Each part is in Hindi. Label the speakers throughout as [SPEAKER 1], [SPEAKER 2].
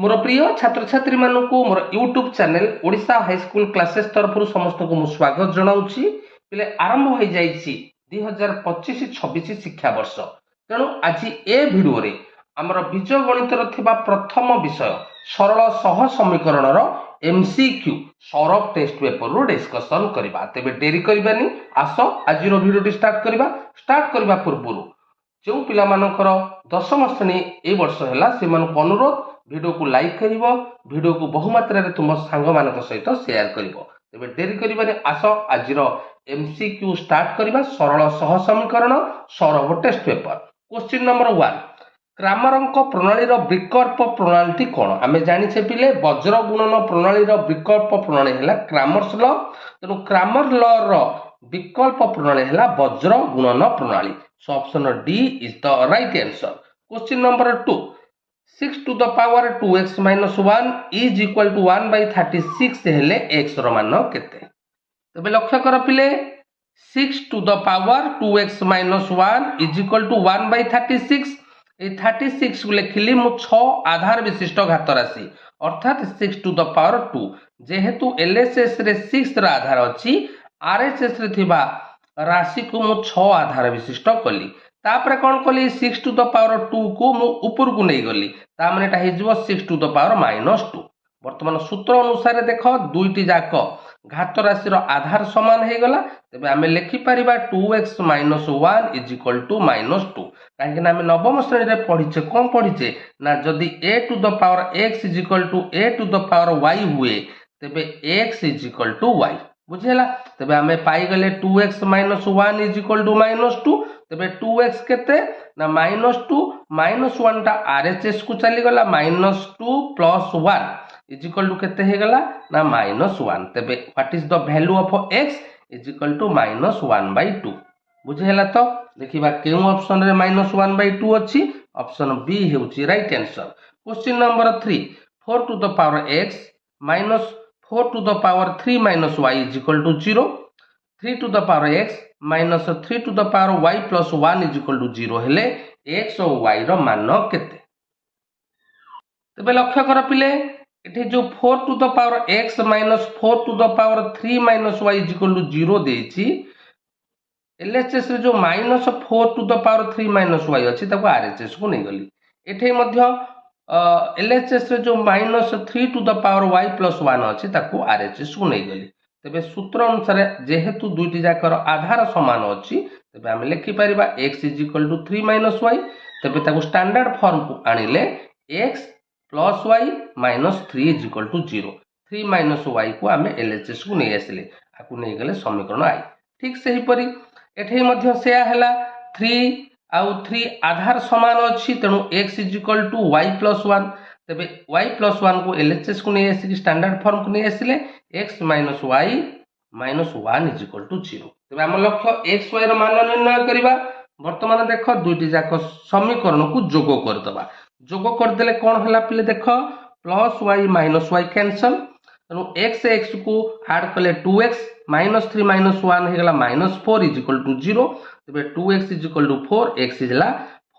[SPEAKER 1] मोर प्रिय छात्र छात्री मानक मोर YouTube channel Odisha high school classes तरफ समस्त को मु स्वागत जनाऊँगी। पिले आरंभ हो जाइए 2025-26 शिक्षा वर्ष। तेणु आज ए भिडियो रे आमर बीज गणित प्रथम विषय सरल सह समीकरण MCQ सौरभ टेस्ट पेपर रू डिस्कसन करबा। तेबे डेरी करबानी आस आज भिडियो स्टार्ट करबा पूर्व जो पिला मानकर दशम श्रेणी ए वर्ष है से अनुरोध वीडियो को लाइक कर वीडियो को बहुमात्रा तुम सांग मान सहित शेयर कर। तेज डेरी करबानी आस आज MCQ स्टार्ट करबा। सरल सह समीकरण Saurabh test paper. Question number 1 क्रामरंक प्रणाली विकल्प प्रणाली कौन आम जाने पिले वज्र गुणन प्रणाली विकल्प प्रणाली है क्रामर्स ल। तेणु क्रामर ल विकल्प प्रणाली है वज्र गुणन प्रणाली। So option D is the right answer. Question number 2 6 to the power 2x minus 1 is equal to 1 by 36 हेले x रो मान केते। तबे लक्ष्य कर पिले 6 to the power 2x minus 1 is equal to 1 by 36। ए 36 को लिखिली मु 6 आधार विशिष्ट घात राशि अर्थात 6 to the power 2 जेहेतु LHS रे 6 रा आधार अछि RHS रे थिबा राशि को मु 6 आधार विशिष्ट कली। तापर कौन कली 6 to the power 2 को मु ऊपर को नहीं गली ता माने एटा हिजबो 6 to the power -2। वर्तमान सूत्र अनुसार देख दुईटी जाक घात राशि आधार समान हो गला। तेबे आमे लिखि परिबा 2x - 1 = -2 काहे ना आमे नवम श्रेणी रे पढिचे कोन पढिचे ना जदी a to the power x = a to the power y हुए तेबे x = y बुझेला। तेबे आमे पाई गले 2x - 1 = -2। तेबे 2x केते ना -2 -1 टा RHS को चली गला -2 + 1 = केते हे गला ना -1। तेबे what is the value of x = -1/2 बुझेला। तो देखिबा केउ ऑप्शन रे -1/2 अछि। ऑप्शन बी हेउची right answer. Question number 3 4 to the power x minus 4 to the power 3 minus y = 0। 3 to the power x minus 3 to the power y plus 1 = 0 हेले x और y रो मान केते। तबे लक्ष्य कर पिले एठी जो 4 to the power x minus 4 to the power 3 minus y = 0 देछि LHS रे जो -4 to the power 3 minus y अछि ताको RHS को नहीं गली। एठी मध्य LHS रे जो -3 to the power y plus 1 अछि ताको RHS को नहीं गली। तेबे सूत्र अनुसार जेहेतु दुईटी जाकर आधार समान अछि तेबे हम लिखि परिबा x = 3 - y। तेबे ताको स्टैंडर्ड फॉर्म को आनिले x + y - 3 = 0। 3 - y को आमे LHS को नहीं आसिले आकु नहीं गले समीकरण आई। ठीक सही परी एठे मध्य सेया हला 3 आउ 3 आधार समान अछि तेनु x = y + 1। तेबे y + 1 को LHS को नहीं आसी स्टैंडर्ड फॉर्म को नहीं आसिले x - y - 1 = 0। तेबे हम लक्ष्य x y रो मान निर्णय करिबा। वर्तमान देख दुईटी जाक समीकरण को जोग कर दबा। जोग कर देले कोन हला पिले देख +y - y कैंसल तेनु x को ऐड कले 2x -3 - 1 हे गला -4 = 0। तेबे 2x = 4 x हिला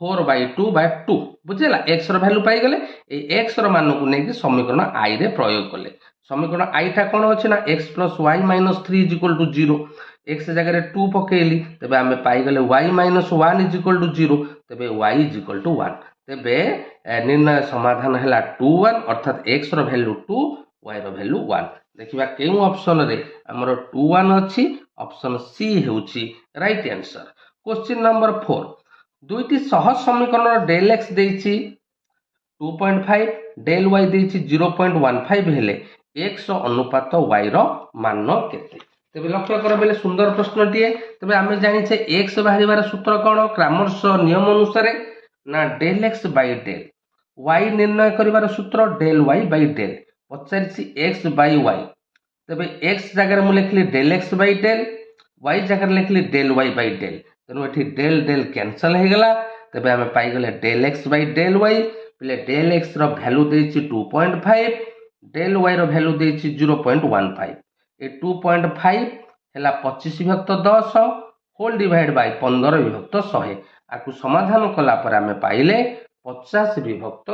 [SPEAKER 1] 4/2/2 बुझेला। x रो वैल्यू पाई गले ए x रो मान को नेकी समीकरण i रे प्रयोग कले। समीकरण i टा कोन अछि ना x + y - 3 = 0। x जगह रे 2 पकेली तेबे हमें पाई गले y - 1 = 0। तेबे y = 1। तेबे निर्णय समाधान हला 2 1 अर्थात x रो वैल्यू 2 y रो वैल्यू 1। देखिबा केउ ऑप्शन रे हमरो 2 1 अछि। ऑप्शन सी हेउची राइट आंसर। क्वेश्चन नंबर 4 दुईटी सह समीकरण डेल x देछि 2.5 डेल y देछि 0.15 हेले x अनुपात y रो मान केते। तेबे लक्ष्य कर बेले सुंदर प्रश्न टिए। तेबे आमे जानि छे x बाहरिबार सूत्र कोन क्रामर्स नियम अनुसार ना डेल x बाय डेल y निर्णय करिबार सूत्र डेल y बाय डेल पचारछि x बाय y। तेबे x जगह मु लिखली डेल x बाय डेल y जगह लिखली डेल y बाय डेल तेनु एठी डेल डेल कैंसिल हे गला। तेबे हमें पाई गले del x by del y पिले डेल x रो वैल्यू देछि 2.5 डेल y रो वैल्यू देछि 0.15। ए 2.5 हेला 25 विभक्त 10 होल डिवाइड बाय 15 विभक्त 100 आकु समाधान कला पर हमें पाइले 50 विभक्त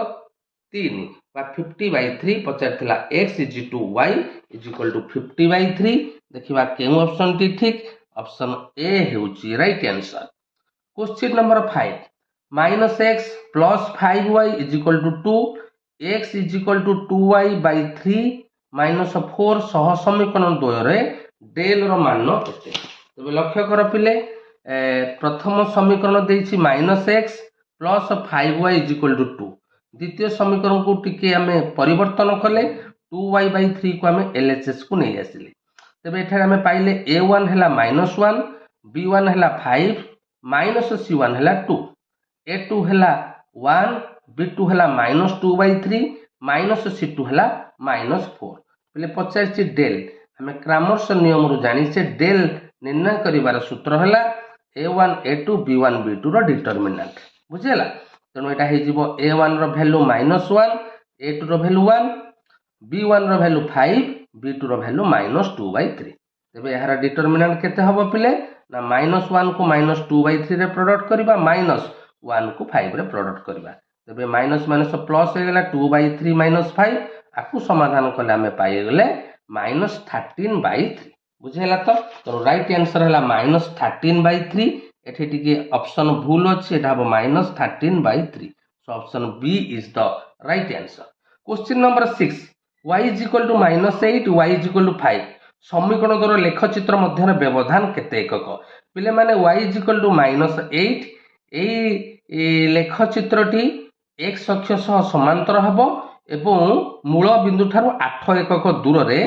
[SPEAKER 1] 3 बा 50/3 पचार x is two y is equal to 50/3 देखिबा केउ ऑप्शन टी ठीक ऑप्शन ए हेउची right answer. Question number 5 -x + 5y is equal to 2 x is equal to 2y/3 -4 सह समीकरण द्वय डेल रो मान केते तबे लक्ष्य कर पिले प्रथम समीकरण देछि -x + 5y is equal to 2 द्वितीय समीकरण को टिके आमे परिवर्तन कले 2y/3 को आमे LHS को नै आसिले तबे एठार आमे पाइले a1 हैला -1 b1 हैला 5 -c1 हैला 2 a2 हैला 1 b2 हैला -2/3 -c2 हैला -4 पहिले पचारछि डेल हमें क्रामर्स नियम रु जानि से डेल निर्णय करिवार सूत्र हैला a1 a2 b1 b2 रो डिटरमिनेंट बुझेला तेणु एटा हे जिवो a1 रो वैल्यू -1 a2 रो वैल्यू 1 b1 रो वैल्यू 5 b2 रो वैल्यू -2/3 तबे यार डिटरमिनेंट केते हबो पिले ना -1 को -2/3 रे प्रोडक्ट करबा -1 को 5 रे प्रोडक्ट करबा तबे माइनस माइनस प्लस हो गेला 2/3 - 5 आकु समाधान कले हमें पाई गेले -13/3 बुझेला तो राइट आंसर हला -13/3 एठी टिके ऑप्शन भूल अछि एटा हबो -13/3 so option B is the right answer. Question number 6 y = -8 y = 5 समीकरण द्वारा लेखचित्र मध्य व्यवधान केते एकक पिले माने y = -8 ए लेखचित्रटी x अक्ष सह समांतर हबो एवं मूल बिंदु ठारू 8 एकक दूर रे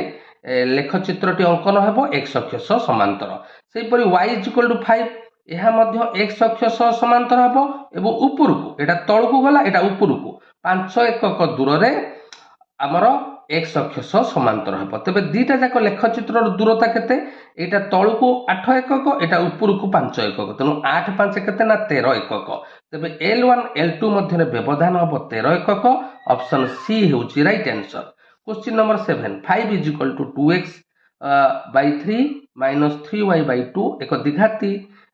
[SPEAKER 1] लेखचित्रटी अंकन हेबो x अक्ष सह समांतर सेहि परि y = 5 एहा मध्य x अक्ष सह समांतर हबो एवं ऊपरकू एटा तळकू गला एटा ऊपरकू 5 एकक दूर रे हमर x अक्ष सह समांतर हेबो तबे दीटा जाक लेखचित्र दूरता केते एटा तळकू 8 एकक एटा ऊपरकू 5 एकक तनु 8 5 केते ना 13 एकक तबे L1 L2 मध्य रे व्यवधान हबो 13 एकक ऑप्शन सी हेउची right answer. Question number 7 5 = 2x/3 - 3y/2 एक द्विघाती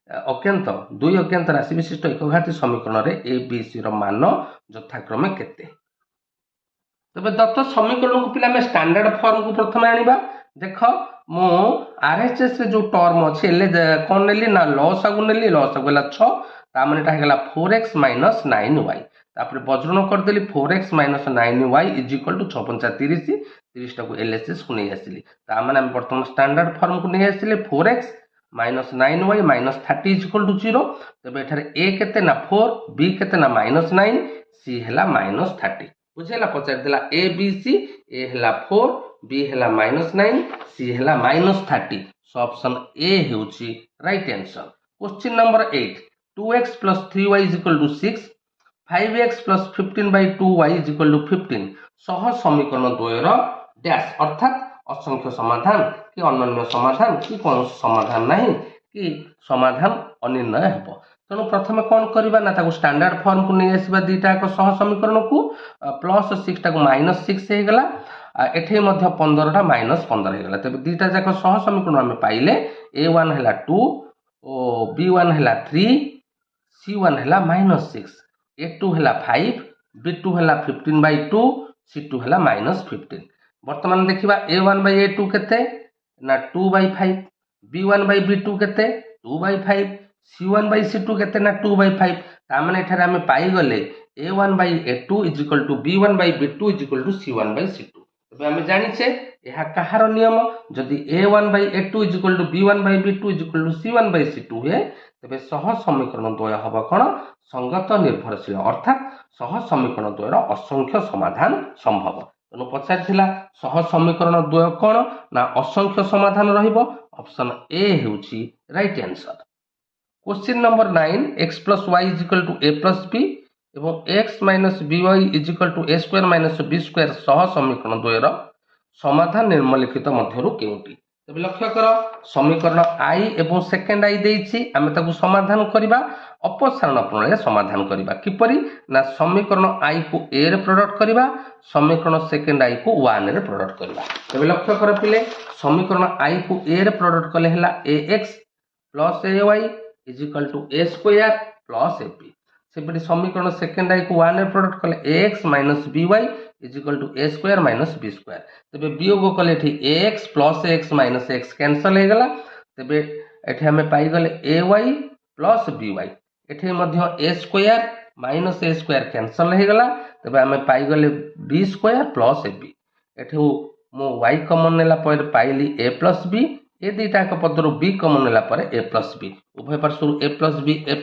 [SPEAKER 1] अज्ञात दुई अज्ञात राशि विशिष्ट एकघाती समीकरण रे ए बी सी रो मान यथाक्रमे केते तबे दत्त समीकरण को पिला में स्टैंडर्ड फॉर्म को प्रथम आनिबा देख मो आरएचएस रे जो टर्म अछि ले कोन नेली ना लॉस आगु नेली लॉस आगुला 6 ता माने एटा हेगला 4x - 9y तापर बज्रण कर देली 4x - 9y = 6 30 टा को एलएचएस को नै आसिली ता माने हम वर्तमान स्टैंडर्ड फॉर्म को नै आसिले 4x - 9y - 30 = 0 तबे एठारे a केते ना 4 b केते ना -9 c हेला -30 बुझेला पचार देला a b c a हेला 4 b हेला -9 c हेला -30 सो ऑप्शन ए हेउची right answer. Question number 8 2x + 3y = 6 5x + 15/2y = 15 सह समीकरण द्वयर डैश अर्थात असंख्य समाधान कि अनन्य समाधान कि कोन समाधान नहीं कि समाधान अनिर्णय हेबो तेणु प्रथम कौन करबा ना ताको स्टैंडर्ड फॉर्म को नहीं आसीबा दीटा एक सह समीकरण को +6 टा को -6 हे गेला एठे मध्य 15 टा -15 हे गेला तबे दीटा जाक सह समीकरण हम पाइले a1 हैला 2 ओ b1 हैला 3 c1 हैला -6 a2 हैला 5 b2 हैला 15/2 c2 हैला -15 वर्तमान देखिबा a1/a2 केते ना 2/5 b1/b2 केते 2/5 c1/c2 केते ना 2/5 ता माने एठारे हम पाई गले a1/a2 = b1/b2 = c1/c2 तबे हम जानि छे एहा कहार नियम जदि a1/a2 = b1/b2 = c1/c2 हे तबे सह समीकरण द्वय हबो कोन संगत निर्भरशील अर्थात सह समीकरण द्वयर असंख्य समाधान संभव तनु पचार थिला सह समीकरण द्वय कोन ना असंख्य समाधान रहिबो ऑप्शन ए हेउची right answer. Question number 9 x + y = a + b एवं x - by = a² - b² सह समीकरण द्वयर समाधान निम्नलिखित मध्यरु केउटी तबे लक्ष्य कर समीकरण i एवं सेकंड i देछि आमे ताकू समाधान करिबा अपसारण प्रणाली समाधान करिबा किपरि ना समीकरण i को a रे प्रोडक्ट करिबा समीकरण सेकंड i को 1 रे प्रोडक्ट करिबा तबे लक्ष्य कर पिले समीकरण i को a रे प्रोडक्ट कले हला ax + ay = a² + ab सेपरि समीकरण सेकंड i को 1 रे प्रोडक्ट कले ax - by is equal to A square minus B square तेरे वियोग कले A X plus X minus X cancel हो गला तेरे एठी हमें पाई गले A Y plus B Y एठी मध्य A square minus A square cancel हो गला तेरे हमें पाई गले B square plus A B एठी मो वाई कमन नेला पर पाइली ए प्लस बी ए दुईटा पदर बी कमन नेला पर ए प्लस बी उभय पार्श्व ए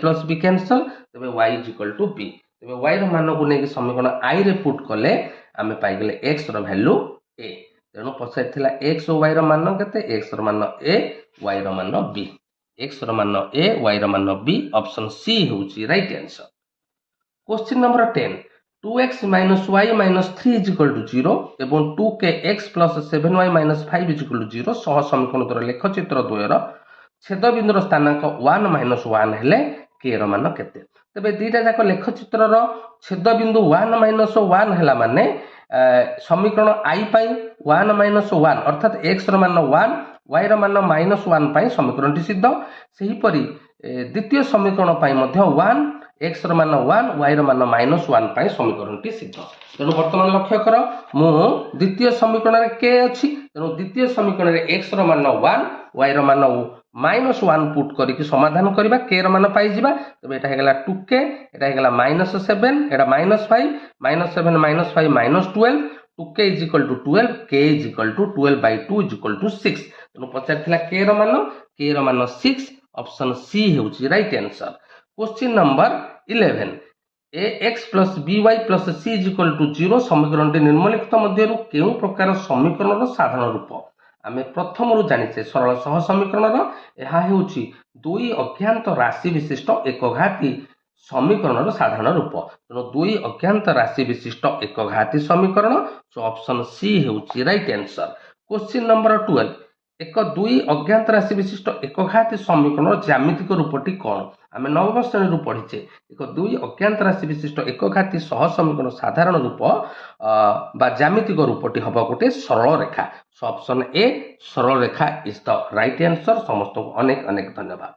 [SPEAKER 1] प्लस बी कैंसल तेरे Y is equal to B तेरे वाई मान को लेकिन समीकरण आई रे पुट कले आम पाइगले एक्स वैल्यू ए तेणु पचार एक्स और वाई मान के एक्स मान ए वाई मान बी एक्स मान ए वाई मान बी ऑप्शन सी हूँ right answer. Question number 10 2x minus y minus 3 is equal to 0 एवं 2kx plus 7y minus 5 is equal to 0 सह समीकरण द्वारा लेखचित्र द्वयर छेद बिंदुर स्थानांक 1 minus 1 हेले k र मान केते तबे दीटा जाक लेखचित्र रो छेद बिंदु 1 minus 1 हैला माने समीकरण i पई 1 minus 1 अर्थात x र मान 1 y र मान -1 पई समीकरण टी सिद्ध सेही परी द्वितीय समीकरण पई मध्य 1 एक्स मान 1 वाई मान -1 पाई समीकरण टी सिद्ध तेणु वर्तमान लक्ष्य कर मु द्वितीय समीकरण रे के अछि तेणु द्वितीय समीकरण रे एक्स मान 1 वाई मान -1 पुट करिक समाधान करबा के र मान पाई जिबा तबे एटा हेगला 2k Etah हेगला -7 Etah -5 -7 -5 -12 2k is equal to 12 k is equal to 12 by 2 is equal to 6 तेणु पचारथिला के र मान 6 ऑप्शन सी हेउची right answer. Question number 11 ax plus by plus c is equal to 0 समीकरण निम्नलिखित मध्य केउ प्रकार समीकरण साधारण रूप आम प्रथम रू जानिचे सरल सह समीकरण यह होची दुई अज्ञात राशि विशिष्ट एकघाती समीकरण साधारण रूप तेणु दुई अज्ञात राशि विशिष्ट एकघाती समीकरण सो ऑप्शन सी होची राइट आंसर। क्वेश्चन नंबर 12 एक दुई अज्ञात राशि विशिष्ट एकघाती समीकरण ज्यामितिक रूपटी कौन आम नवम श्रेणी पढ़ीचे एक दुई अज्ञात राशि विशिष्ट एकघाती सह समीकरण साधारण रूप बा ज्यामितिक रूपटी हम गोटे सरल रेखा सो ऑप्शन ए सरल रेखा इज द राइट आंसर। समस्त को अनेक अनेक धन्यवाद।